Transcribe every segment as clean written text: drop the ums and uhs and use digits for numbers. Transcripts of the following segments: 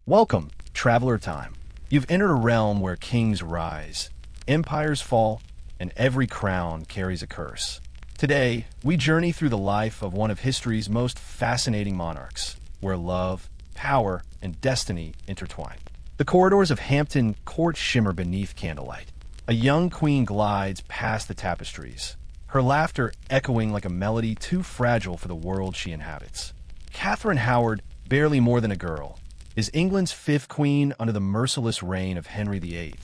Welcome, Traveler Time. You've entered a realm where kings rise, empires fall, and every crown carries a curse. Today, we journey through the life of one of history's most fascinating monarchs, where love, power, and destiny intertwine. The corridors of Hampton Court shimmer beneath candlelight. A young queen glides past the tapestries, her laughter echoing like a melody too fragile for the world she inhabits. Catherine Howard, barely more than a girl, is England's fifth queen under the merciless reign of Henry VIII,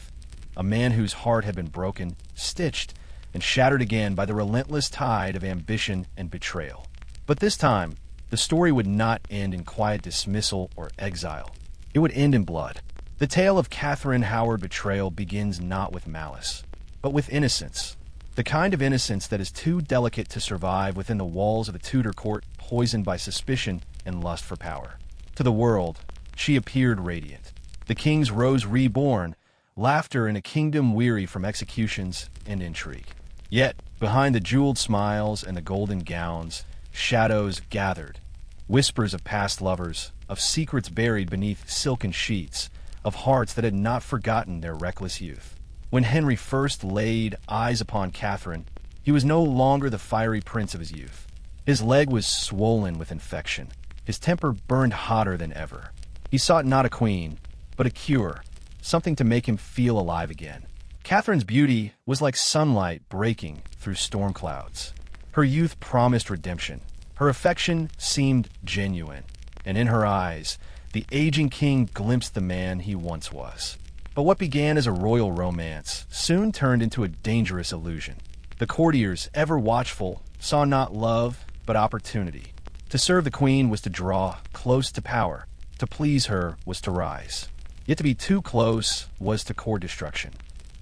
a man whose heart had been broken, stitched, and shattered again by the relentless tide of ambition and betrayal. But this time, the story would not end in quiet dismissal or exile. It would end in blood. The tale of Catherine Howard betrayal begins not with malice, but with innocence. The kind of innocence that is too delicate to survive within the walls of a Tudor court poisoned by suspicion and lust for power. To the world, she appeared radiant. The king's rose reborn, laughter in a kingdom weary from executions and intrigue. Yet, behind the jeweled smiles and the golden gowns, shadows gathered. Whispers of past lovers, of secrets buried beneath silken sheets, of hearts that had not forgotten their reckless youth. When Henry first laid eyes upon Catherine, he was no longer the fiery prince of his youth. His leg was swollen with infection. His temper burned hotter than ever. He sought not a queen, but a cure, something to make him feel alive again. Catherine's beauty was like sunlight breaking through storm clouds. Her youth promised redemption. Her affection seemed genuine, and in her eyes, the aging king glimpsed the man he once was. But what began as a royal romance soon turned into a dangerous illusion. The courtiers, ever watchful, saw not love, but opportunity. To serve the queen was to draw close to power. To please her was to rise. Yet to be too close was to court destruction.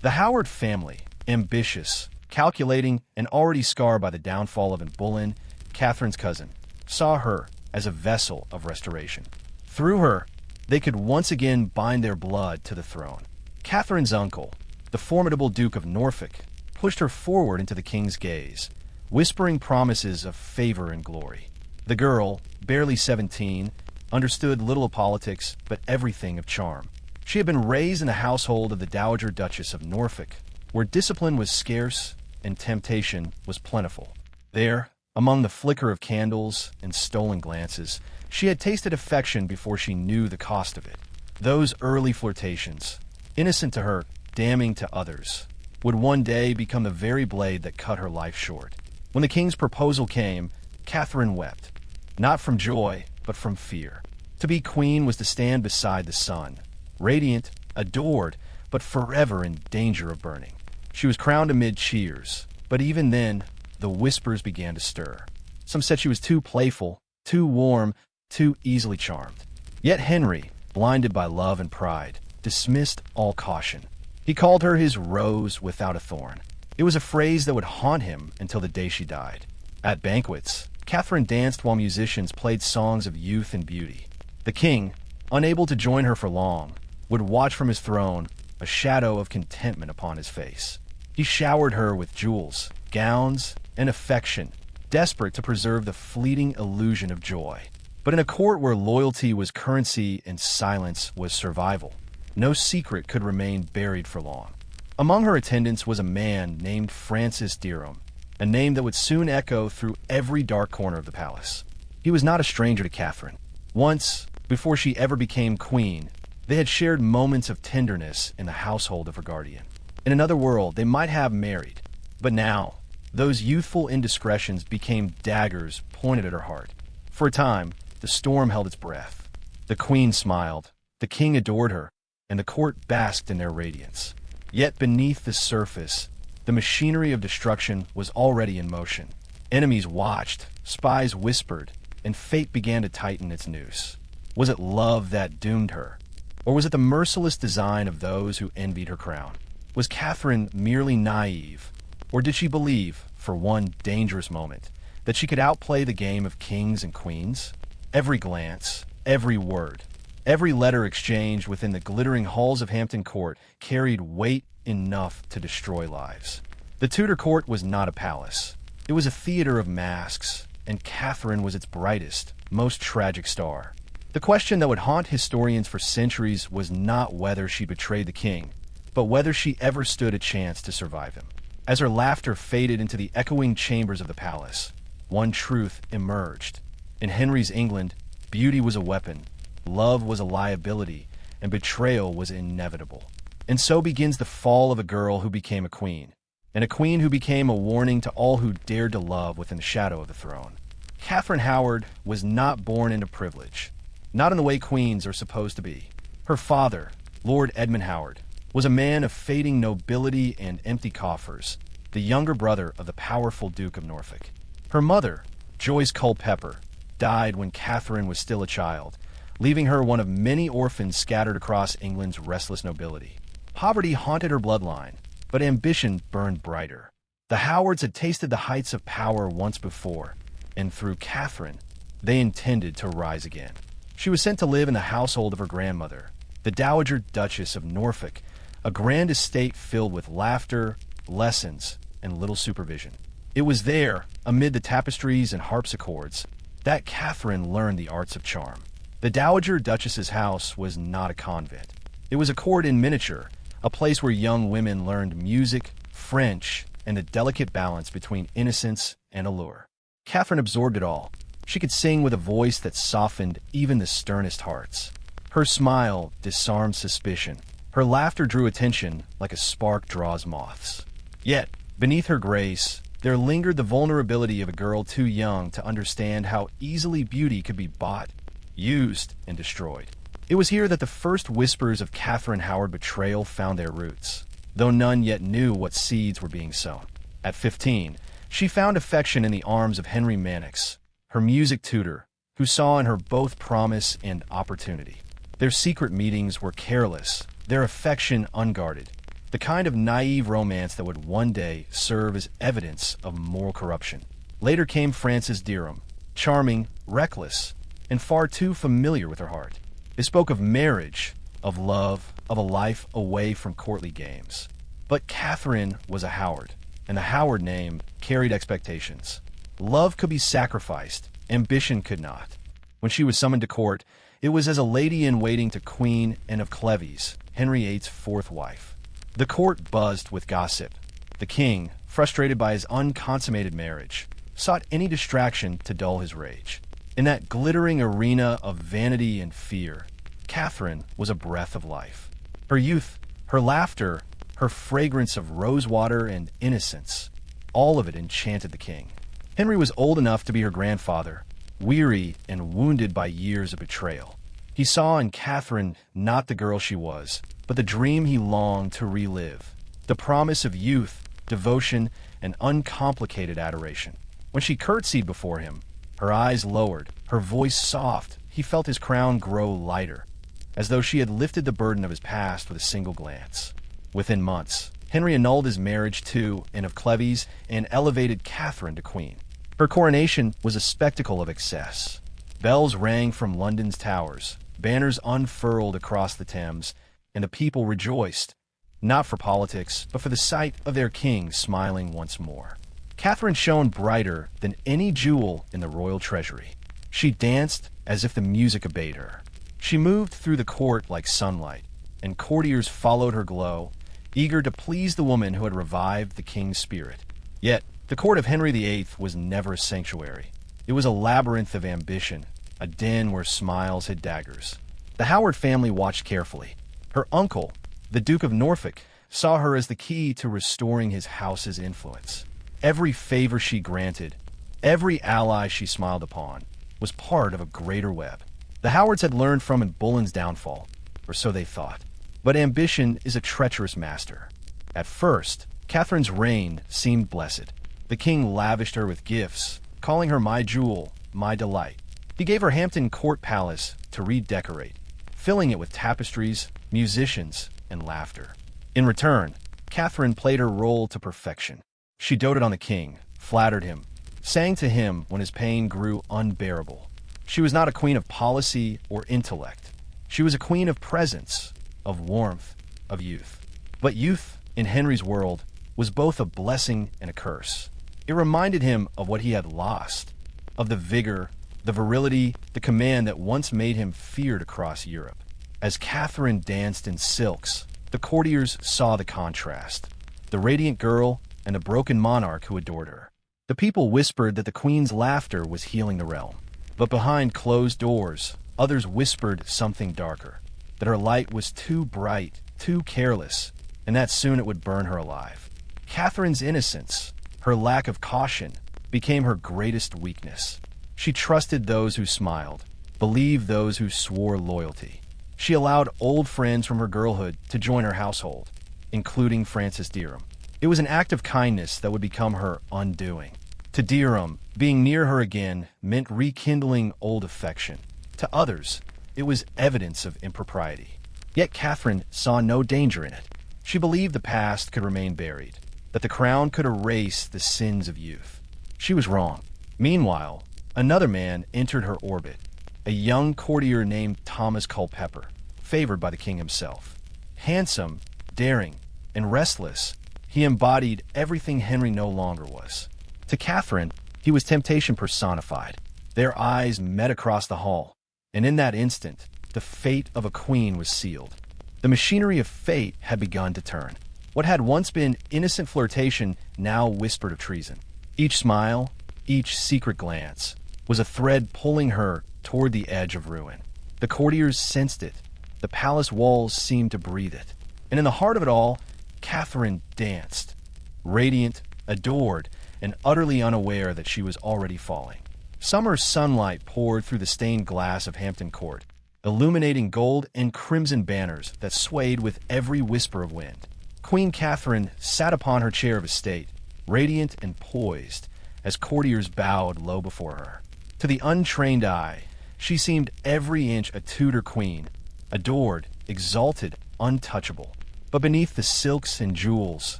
The Howard family, ambitious, calculating, and already scarred by the downfall of Boleyn, Catherine's cousin, saw her as a vessel of restoration. Through her, they could once again bind their blood to the throne. Catherine's uncle, the formidable Duke of Norfolk, pushed her forward into the king's gaze, whispering promises of favor and glory. The girl, barely 17, understood little of politics, but everything of charm. She had been raised in the household of the Dowager Duchess of Norfolk, where discipline was scarce and temptation was plentiful. There, among the flicker of candles and stolen glances, she had tasted affection before she knew the cost of it. Those early flirtations, innocent to her, damning to others, would one day become the very blade that cut her life short. When the king's proposal came, Catherine wept, not from joy, but from fear. To be queen was to stand beside the sun, radiant, adored, but forever in danger of burning. She was crowned amid cheers, but even then, the whispers began to stir. Some said she was too playful, too warm, too easily charmed. Yet Henry, blinded by love and pride, dismissed all caution. He called her his rose without a thorn. It was a phrase that would haunt him until the day she died. At banquets, Catherine danced while musicians played songs of youth and beauty. The king, unable to join her for long, would watch from his throne, a shadow of contentment upon his face. He showered her with jewels, gowns, and affection, desperate to preserve the fleeting illusion of joy. But in a court where loyalty was currency and silence was survival, no secret could remain buried for long. Among her attendants was a man named Francis Derham, a name that would soon echo through every dark corner of the palace. He was not a stranger to Catherine. Once, before she ever became queen, they had shared moments of tenderness in the household of her guardian. In another world, they might have married, but now, those youthful indiscretions became daggers pointed at her heart. For a time, the storm held its breath. The queen smiled, the king adored her, and the court basked in their radiance. Yet beneath the surface, the machinery of destruction was already in motion. Enemies watched, spies whispered, and fate began to tighten its noose. Was it love that doomed her? Or was it the merciless design of those who envied her crown? Was Catherine merely naive? Or did she believe, for one dangerous moment, that she could outplay the game of kings and queens? Every glance, every word, every letter exchanged within the glittering halls of Hampton Court carried weight enough to destroy lives. The Tudor court was not a palace. It was a theater of masks, and Catherine was its brightest, most tragic star. The question that would haunt historians for centuries was not whether she betrayed the king, but whether she ever stood a chance to survive him. As her laughter faded into the echoing chambers of the palace, one truth emerged. In Henry's England, beauty was a weapon, love was a liability, and betrayal was inevitable. And so begins the fall of a girl who became a queen, and a queen who became a warning to all who dared to love within the shadow of the throne. Catherine Howard was not born into privilege, not in the way queens are supposed to be. Her father, Lord Edmund Howard, was a man of fading nobility and empty coffers, the younger brother of the powerful Duke of Norfolk. Her mother, Joyce Culpeper, died when Catherine was still a child, leaving her one of many orphans scattered across England's restless nobility. Poverty haunted her bloodline, but ambition burned brighter. The Howards had tasted the heights of power once before, and through Catherine, they intended to rise again. She was sent to live in the household of her grandmother, the Dowager Duchess of Norfolk, a grand estate filled with laughter, lessons, and little supervision. It was there, amid the tapestries and harpsichords, that Catherine learned the arts of charm. The Dowager Duchess's house was not a convent. It was a court in miniature, a place where young women learned music, French, and the delicate balance between innocence and allure. Catherine absorbed it all. She could sing with a voice that softened even the sternest hearts. Her smile disarmed suspicion. Her laughter drew attention like a spark draws moths. Yet, beneath her grace, there lingered the vulnerability of a girl too young to understand how easily beauty could be bought, used, and destroyed. It was here that the first whispers of Catherine Howard betrayal found their roots, though none yet knew what seeds were being sown. At 15, she found affection in the arms of Henry Mannix, her music tutor, who saw in her both promise and opportunity. Their secret meetings were careless, their affection unguarded, the kind of naive romance that would one day serve as evidence of moral corruption. Later came Frances Dereham, charming, reckless, and far too familiar with her heart. They spoke of marriage, of love, of a life away from courtly games. But Catherine was a Howard, and the Howard name carried expectations. Love could be sacrificed, ambition could not. When she was summoned to court, it was as a lady-in-waiting to Queen Anne of Cleves, Henry VIII's fourth wife. The court buzzed with gossip. The king, frustrated by his unconsummated marriage, sought any distraction to dull his rage. In that glittering arena of vanity and fear, Catherine was a breath of life. Her youth, her laughter, her fragrance of rosewater and innocence, all of it enchanted the king. Henry was old enough to be her grandfather, weary and wounded by years of betrayal. He saw in Catherine not the girl she was, but the dream he longed to relive, the promise of youth, devotion, and uncomplicated adoration. When she curtsied before him, her eyes lowered, her voice soft, he felt his crown grow lighter, as though she had lifted the burden of his past with a single glance. Within months, Henry annulled his marriage to Anne of Cleves and elevated Catherine to queen. Her coronation was a spectacle of excess. Bells rang from London's towers, banners unfurled across the Thames, and the people rejoiced, not for politics, but for the sight of their king smiling once more. Catherine shone brighter than any jewel in the royal treasury. She danced as if the music obeyed her. She moved through the court like sunlight, and courtiers followed her glow, eager to please the woman who had revived the king's spirit. Yet, the court of Henry VIII was never a sanctuary. It was a labyrinth of ambition, a den where smiles hid daggers. The Howard family watched carefully. Her uncle, the Duke of Norfolk, saw her as the key to restoring his house's influence. Every favor she granted, every ally she smiled upon, was part of a greater web. The Howards had learned from Boleyn's downfall, or so they thought. But ambition is a treacherous master. At first, Catherine's reign seemed blessed. The king lavished her with gifts, calling her my jewel, my delight. He gave her Hampton Court Palace to redecorate, filling it with tapestries, musicians, and laughter. In return, Catherine played her role to perfection. She doted on the king, flattered him, sang to him when his pain grew unbearable. She was not a queen of policy or intellect. She was a queen of presence, of warmth, of youth. But youth, in Henry's world, was both a blessing and a curse. It reminded him of what he had lost, of the vigor, the virility, the command that once made him feared across Europe. As Catherine danced in silks, the courtiers saw the contrast, the radiant girl and the broken monarch who adored her. The people whispered that the queen's laughter was healing the realm. But behind closed doors, others whispered something darker, that her light was too bright, too careless, and that soon it would burn her alive. Catherine's innocence, her lack of caution, became her greatest weakness. She trusted those who smiled, believed those who swore loyalty. She allowed old friends from her girlhood to join her household, including Francis Dereham. It was an act of kindness that would become her undoing. To Dereham, being near her again meant rekindling old affection. To others, it was evidence of impropriety. Yet Catherine saw no danger in it. She believed the past could remain buried, that the crown could erase the sins of youth. She was wrong. Meanwhile, another man entered her orbit, a young courtier named Thomas Culpeper, favored by the king himself. Handsome, daring, and restless, he embodied everything Henry no longer was. To Catherine, he was temptation personified. Their eyes met across the hall, and in that instant, the fate of a queen was sealed. The machinery of fate had begun to turn. What had once been innocent flirtation now whispered of treason. Each smile, each secret glance, was a thread pulling her toward the edge of ruin. The courtiers sensed it. The palace walls seemed to breathe it. And in the heart of it all, Catherine danced, radiant, adored, and utterly unaware that she was already falling. Summer sunlight poured through the stained glass of Hampton Court, illuminating gold and crimson banners that swayed with every whisper of wind. Queen Catherine sat upon her chair of estate, radiant and poised, as courtiers bowed low before her. To the untrained eye, she seemed every inch a Tudor queen, adored, exalted, untouchable. But beneath the silks and jewels,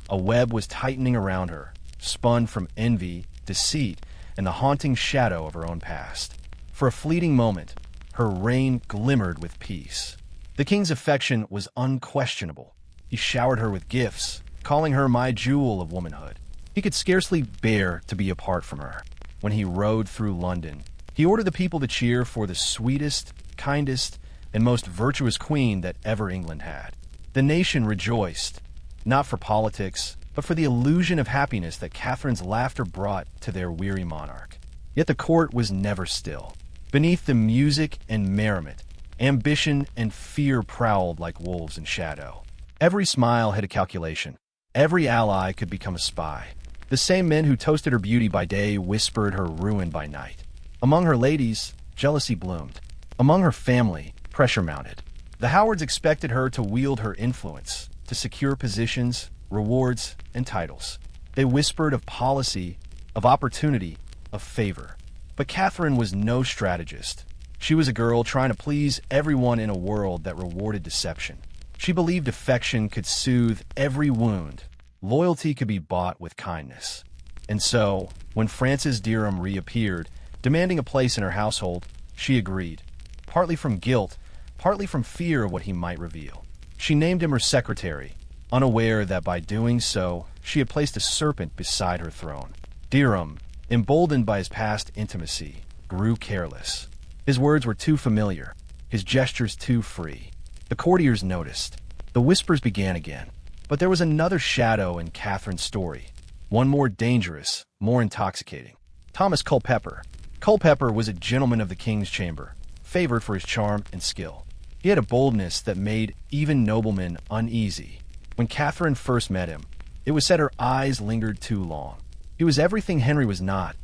a web was tightening around her, spun from envy, deceit, and the haunting shadow of her own past. For a fleeting moment, her reign glimmered with peace. The king's affection was unquestionable. He showered her with gifts, calling her my jewel of womanhood. He could scarcely bear to be apart from her. When he rode through London, he ordered the people to cheer for the sweetest, kindest, and most virtuous queen that ever England had. The nation rejoiced, not for politics, but for the illusion of happiness that Catherine's laughter brought to their weary monarch. Yet the court was never still. Beneath the music and merriment, ambition and fear prowled like wolves in shadow. Every smile had a calculation. Every ally could become a spy. The same men who toasted her beauty by day whispered her ruin by night. Among her ladies, jealousy bloomed. Among her family, pressure mounted. The Howards expected her to wield her influence, to secure positions, rewards, and titles. They whispered of policy, of opportunity, of favor. But Catherine was no strategist. She was a girl trying to please everyone in a world that rewarded deception. She believed affection could soothe every wound. Loyalty could be bought with kindness. And so, when Francis Dereham reappeared, demanding a place in her household, she agreed, partly from guilt, partly from fear of what he might reveal. She named him her secretary, unaware that by doing so, she had placed a serpent beside her throne. Dereham, emboldened by his past intimacy, grew careless. His words were too familiar, his gestures too free. The courtiers noticed. The whispers began again. But there was another shadow in Catherine's story, one more dangerous, more intoxicating. Thomas Culpeper. Culpeper was a gentleman of the king's chamber, favored for his charm and skill. He had a boldness that made even noblemen uneasy. When Catherine first met him, it was said her eyes lingered too long. He was everything Henry was not,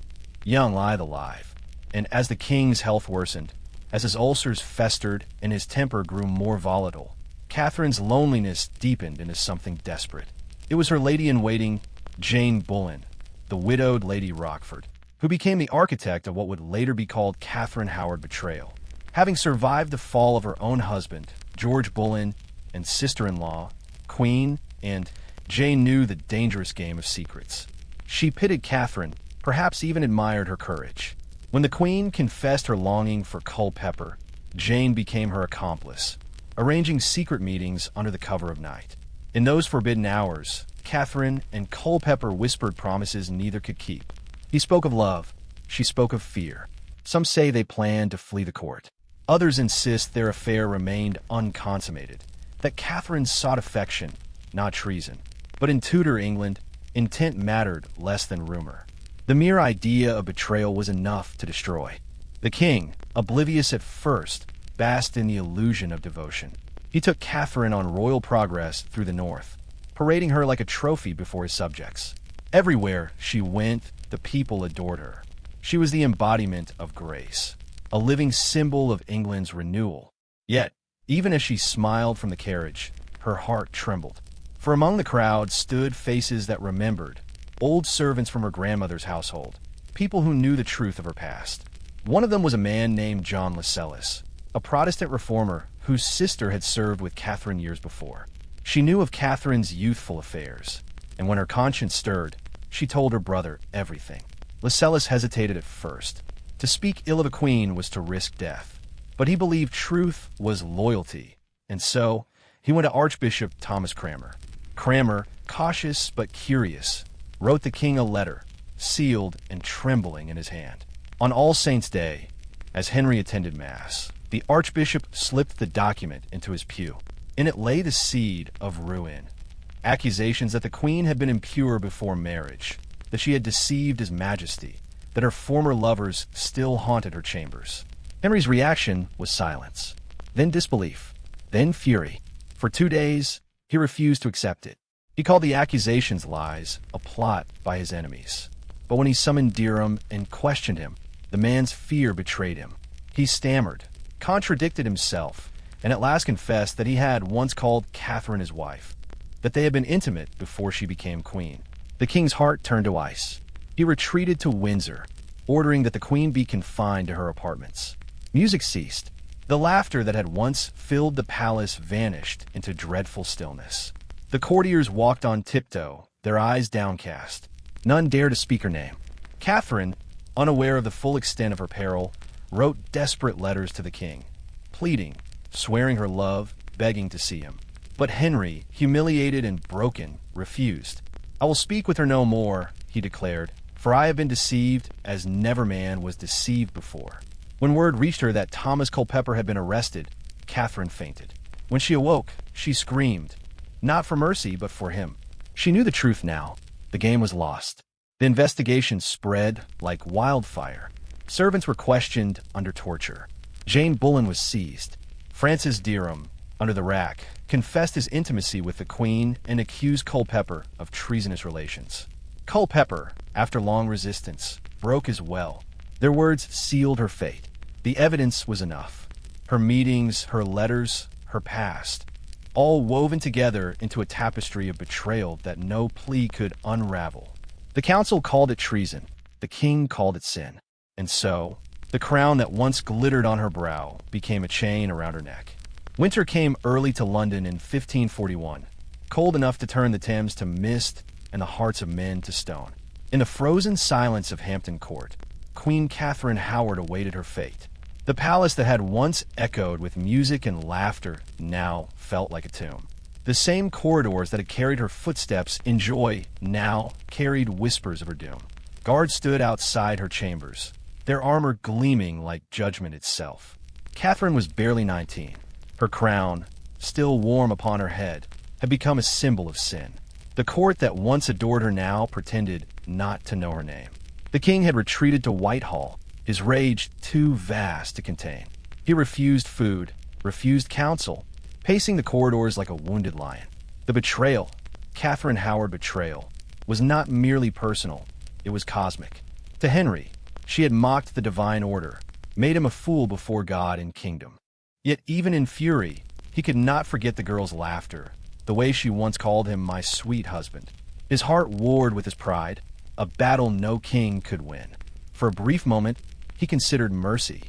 young, lithe, alive. And as the king's health worsened, as his ulcers festered and his temper grew more volatile, Catherine's loneliness deepened into something desperate. It was her lady-in-waiting, Jane Boleyn, the widowed Lady Rochford, who became the architect of what would later be called Catherine Howard Betrayal. Having survived the fall of her own husband, George Boleyn, and sister-in-law, Queen, and Jane knew the dangerous game of secrets. She pitied Catherine, perhaps even admired her courage. When the Queen confessed her longing for Culpeper, Jane became her accomplice, arranging secret meetings under the cover of night. In those forbidden hours, Catherine and Culpeper whispered promises neither could keep. He spoke of love, she spoke of fear. Some say they planned to flee the court. Others insist their affair remained unconsummated, that Catherine sought affection, not treason. But in Tudor England, intent mattered less than rumor. The mere idea of betrayal was enough to destroy. The king, oblivious at first, basked in the illusion of devotion. He took Catherine on royal progress through the north, parading her like a trophy before his subjects. Everywhere she went, the people adored her. She was the embodiment of grace, a living symbol of England's renewal. Yet, even as she smiled from the carriage, her heart trembled. For among the crowd stood faces that remembered, old servants from her grandmother's household, people who knew the truth of her past. One of them was a man named John Lascelles, a Protestant reformer whose sister had served with Catherine years before. She knew of Catherine's youthful affairs, and when her conscience stirred, she told her brother everything. Lascelles hesitated at first. To speak ill of a queen was to risk death, but he believed truth was loyalty, and so he went to Archbishop Thomas Cranmer. Cranmer, cautious but curious, wrote the king a letter, sealed and trembling in his hand. On All Saints' Day, as Henry attended Mass, the archbishop slipped the document into his pew. In it lay the seed of ruin. Accusations that the queen had been impure before marriage, that she had deceived his majesty, that her former lovers still haunted her chambers. Henry's reaction was silence, then disbelief, then fury. For 2 days, he refused to accept it. He called the accusations lies, a plot by his enemies. But when he summoned Derham and questioned him, the man's fear betrayed him. He stammered, contradicted himself, and at last confessed that he had once called Catherine his wife, that they had been intimate before she became queen. The king's heart turned to ice. He retreated to Windsor, ordering that the queen be confined to her apartments. Music ceased. The laughter that had once filled the palace vanished into dreadful stillness. The courtiers walked on tiptoe, their eyes downcast. None dared to speak her name. Catherine, unaware of the full extent of her peril, wrote desperate letters to the king, pleading, swearing her love, begging to see him. But Henry, humiliated and broken, refused. "I will speak with her no more," he declared, "for I have been deceived as never man was deceived before." When word reached her that Thomas Culpeper had been arrested, Catherine fainted. When she awoke, she screamed, not for mercy, but for him. She knew the truth now. The game was lost. The investigation spread like wildfire. Servants were questioned under torture. Jane Bullen was seized. Francis Derham, under the rack, confessed his intimacy with the queen and accused Culpeper of treasonous relations. Culpeper, after long resistance, broke as well. Their words sealed her fate. The evidence was enough. Her meetings, her letters, her past, all woven together into a tapestry of betrayal that no plea could unravel. The council called it treason. The king called it sin. And so, the crown that once glittered on her brow became a chain around her neck. Winter came early to London in 1541, cold enough to turn the Thames to mist and the hearts of men to stone. In the frozen silence of Hampton Court, Queen Catherine Howard awaited her fate. The palace that had once echoed with music and laughter now felt like a tomb. The same corridors that had carried her footsteps in joy now carried whispers of her doom. Guards stood outside her chambers, their armor gleaming like judgment itself. Catherine was barely 19. Her crown, still warm upon her head, had become a symbol of sin. The court that once adored her now pretended not to know her name. The king had retreated to Whitehall, his rage too vast to contain. He refused food, refused counsel, pacing the corridors like a wounded lion. The betrayal, Catherine Howard betrayal, was not merely personal, it was cosmic. To Henry, she had mocked the divine order, made him a fool before God and kingdom. Yet even in fury, he could not forget the girl's laughter, the way she once called him my sweet husband. His heart warred with his pride, a battle no king could win. For a brief moment, he considered mercy.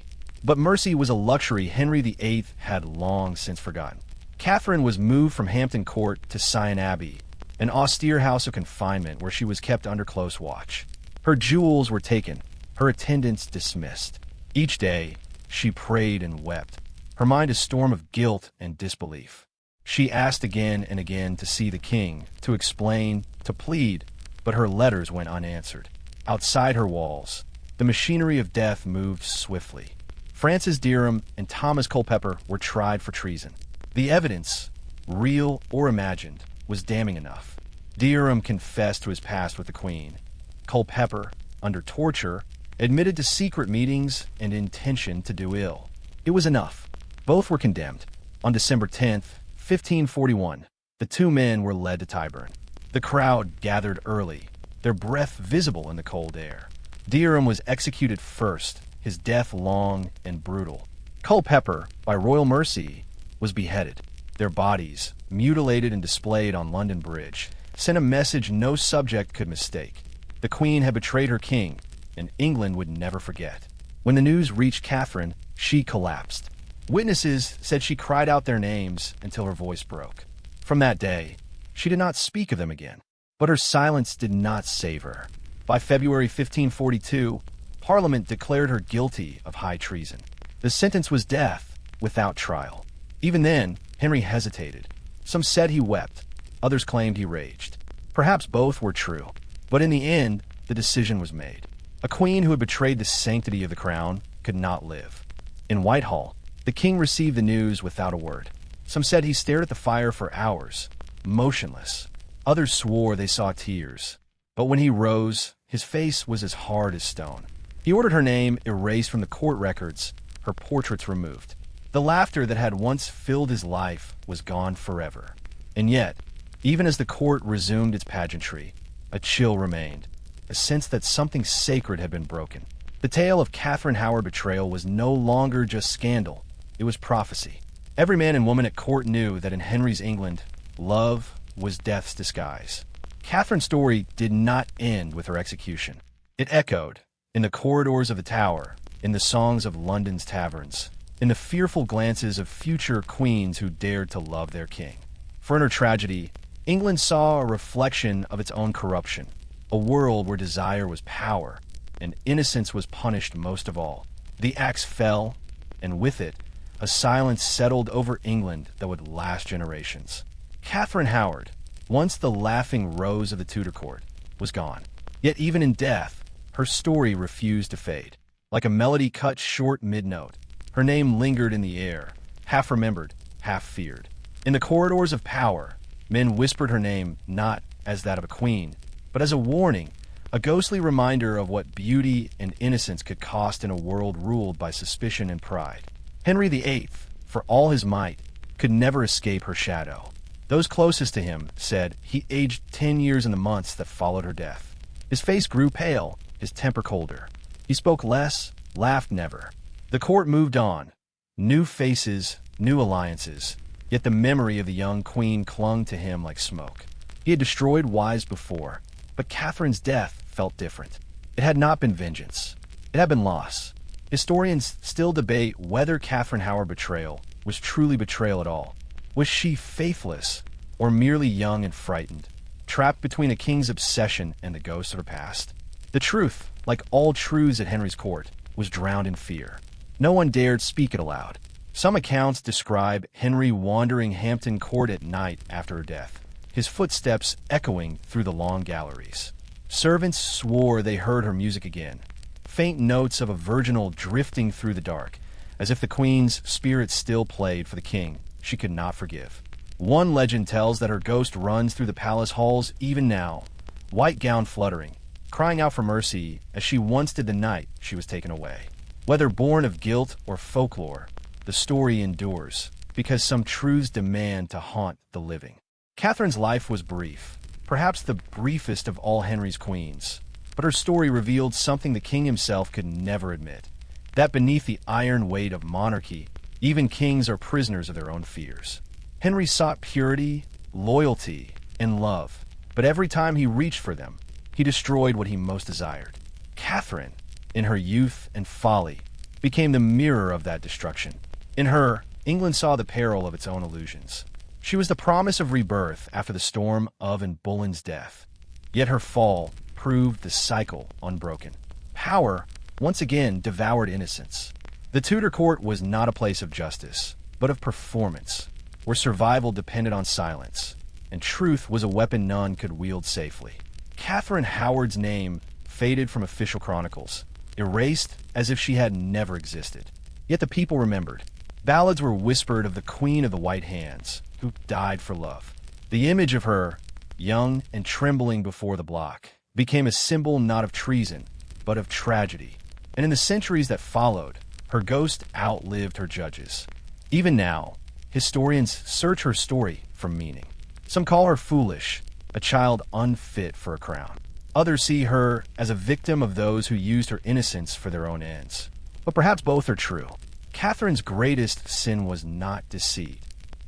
But mercy was a luxury Henry VIII had long since forgotten. Catherine was moved from Hampton Court to Sion Abbey, an austere house of confinement where she was kept under close watch. Her jewels were taken, her attendants dismissed. Each day, she prayed and wept, her mind a storm of guilt and disbelief. She asked again and again to see the king, to explain, to plead, but her letters went unanswered. Outside her walls, the machinery of death moved swiftly. Francis Dereham and Thomas Culpeper were tried for treason. The evidence, real or imagined, was damning enough. Dereham confessed to his past with the Queen. Culpeper, under torture, admitted to secret meetings and intention to do ill. It was enough. Both were condemned. On December 10th, 1541, the two men were led to Tyburn. The crowd gathered early, their breath visible in the cold air. Dereham was executed first, his death long and brutal. Culpeper, by royal mercy, was beheaded. Their bodies, mutilated and displayed on London Bridge, sent a message no subject could mistake. The Queen had betrayed her king, and England would never forget. When the news reached Catherine, she collapsed. Witnesses said she cried out their names until her voice broke. From that day, she did not speak of them again. But her silence did not save her. By February 1542, Parliament declared her guilty of high treason. The sentence was death, without trial. Even then, Henry hesitated. Some said he wept, others claimed he raged. Perhaps both were true, but in the end, the decision was made. A queen who had betrayed the sanctity of the crown could not live. In Whitehall, the king received the news without a word. Some said he stared at the fire for hours, motionless. Others swore they saw tears. But when he rose, his face was as hard as stone. He ordered her name erased from the court records, her portraits removed. The laughter that had once filled his life was gone forever. And yet, even as the court resumed its pageantry, a chill remained, a sense that something sacred had been broken. The tale of Catherine Howard betrayal was no longer just scandal, it was prophecy. Every man and woman at court knew that in Henry's England, love was death's disguise. Catherine's story did not end with her execution. It echoed in the corridors of the Tower, in the songs of London's taverns, in the fearful glances of future queens who dared to love their king. For in her tragedy, England saw a reflection of its own corruption, a world where desire was power, and innocence was punished most of all. The axe fell, and with it, a silence settled over England that would last generations. Catherine Howard, once the laughing rose of the Tudor court, was gone. Yet even in death, her story refused to fade. Like a melody cut short mid-note, her name lingered in the air, half remembered, half feared. In the corridors of power, men whispered her name not as that of a queen, but as a warning, a ghostly reminder of what beauty and innocence could cost in a world ruled by suspicion and pride. Henry VIII, for all his might, could never escape her shadow. Those closest to him said he aged 10 years in the months that followed her death. His face grew pale, his temper colder. He spoke less, laughed never. The court moved on. New faces, new alliances. Yet the memory of the young queen clung to him like smoke. He had destroyed wives before, but Catherine's death felt different. It had not been vengeance. It had been loss. Historians still debate whether Catherine Howard betrayal was truly betrayal at all. Was she faithless, or merely young and frightened, trapped between a king's obsession and the ghosts of her past? The truth, like all truths at Henry's court, was drowned in fear. No one dared speak it aloud. Some accounts describe Henry wandering Hampton Court at night after her death, his footsteps echoing through the long galleries. Servants swore they heard her music again, faint notes of a virginal drifting through the dark, as if the queen's spirit still played for the king she could not forgive. One legend tells that her ghost runs through the palace halls even now, white gown fluttering, crying out for mercy as she once did the night she was taken away. Whether born of guilt or folklore, the story endures, because some truths demand to haunt the living. Catherine's life was brief, perhaps the briefest of all Henry's queens, but her story revealed something the king himself could never admit, that beneath the iron weight of monarchy, even kings are prisoners of their own fears. Henry sought purity, loyalty, and love, but every time he reached for them, he destroyed what he most desired. Catherine, in her youth and folly, became the mirror of that destruction. In her, England saw the peril of its own illusions. She was the promise of rebirth after the storm of and Boleyn's death. Yet her fall proved the cycle unbroken. Power, once again, devoured innocence. The Tudor court was not a place of justice, but of performance, where survival depended on silence, and truth was a weapon none could wield safely. Catherine Howard's name faded from official chronicles, erased as if she had never existed. Yet the people remembered. Ballads were whispered of the Queen of the White Hands, who died for love. The image of her, young and trembling before the block, became a symbol not of treason, but of tragedy. And in the centuries that followed, her ghost outlived her judges. Even now, historians search her story for meaning. Some call her foolish, a child unfit for a crown. Others see her as a victim of those who used her innocence for their own ends. But perhaps both are true. Catherine's greatest sin was not deceit.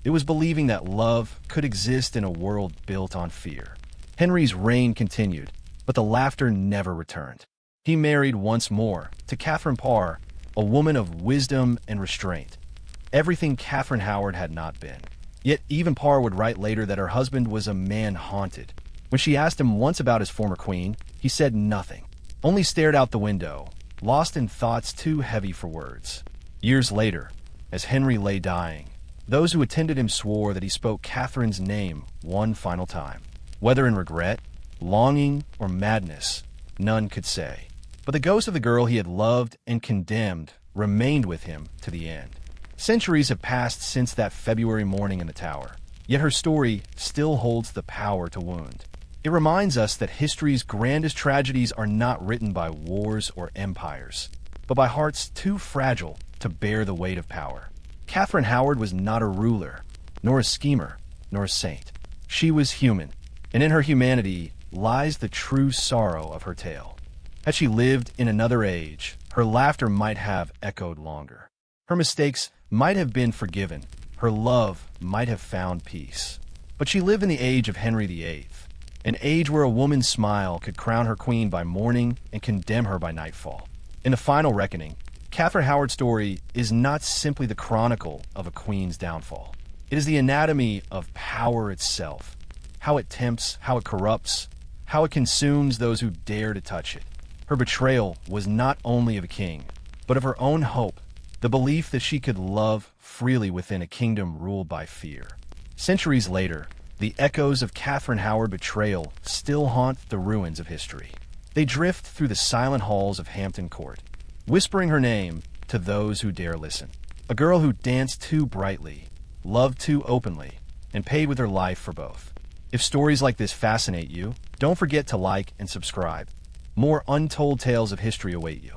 It was believing that love could exist in a world built on fear. Henry's reign continued, but the laughter never returned. He married once more to Catherine Parr, a woman of wisdom and restraint. Everything Catherine Howard had not been. Yet even Parr would write later that her husband was a man haunted. When she asked him once about his former queen, he said nothing, only stared out the window, lost in thoughts too heavy for words. Years later, as Henry lay dying, those who attended him swore that he spoke Catherine's name one final time. Whether in regret, longing, or madness, none could say. But the ghost of the girl he had loved and condemned remained with him to the end. Centuries have passed since that February morning in the Tower, yet her story still holds the power to wound. It reminds us that history's grandest tragedies are not written by wars or empires, but by hearts too fragile to bear the weight of power. Catherine Howard was not a ruler, nor a schemer, nor a saint. She was human, and in her humanity lies the true sorrow of her tale. Had she lived in another age, her laughter might have echoed longer. Her mistakes might have been forgiven. Her love might have found peace. But she lived in the age of Henry VIII, an age where a woman's smile could crown her queen by morning and condemn her by nightfall. In the final reckoning, Catherine Howard's story is not simply the chronicle of a queen's downfall. It is the anatomy of power itself, how it tempts, how it corrupts, how it consumes those who dare to touch it. Her betrayal was not only of a king, but of her own hope, the belief that she could love freely within a kingdom ruled by fear. Centuries later, the echoes of Catherine Howard's betrayal still haunt the ruins of history. They drift through the silent halls of Hampton Court, whispering her name to those who dare listen. A girl who danced too brightly, loved too openly, and paid with her life for both. If stories like this fascinate you, don't forget to like and subscribe. More untold tales of history await you.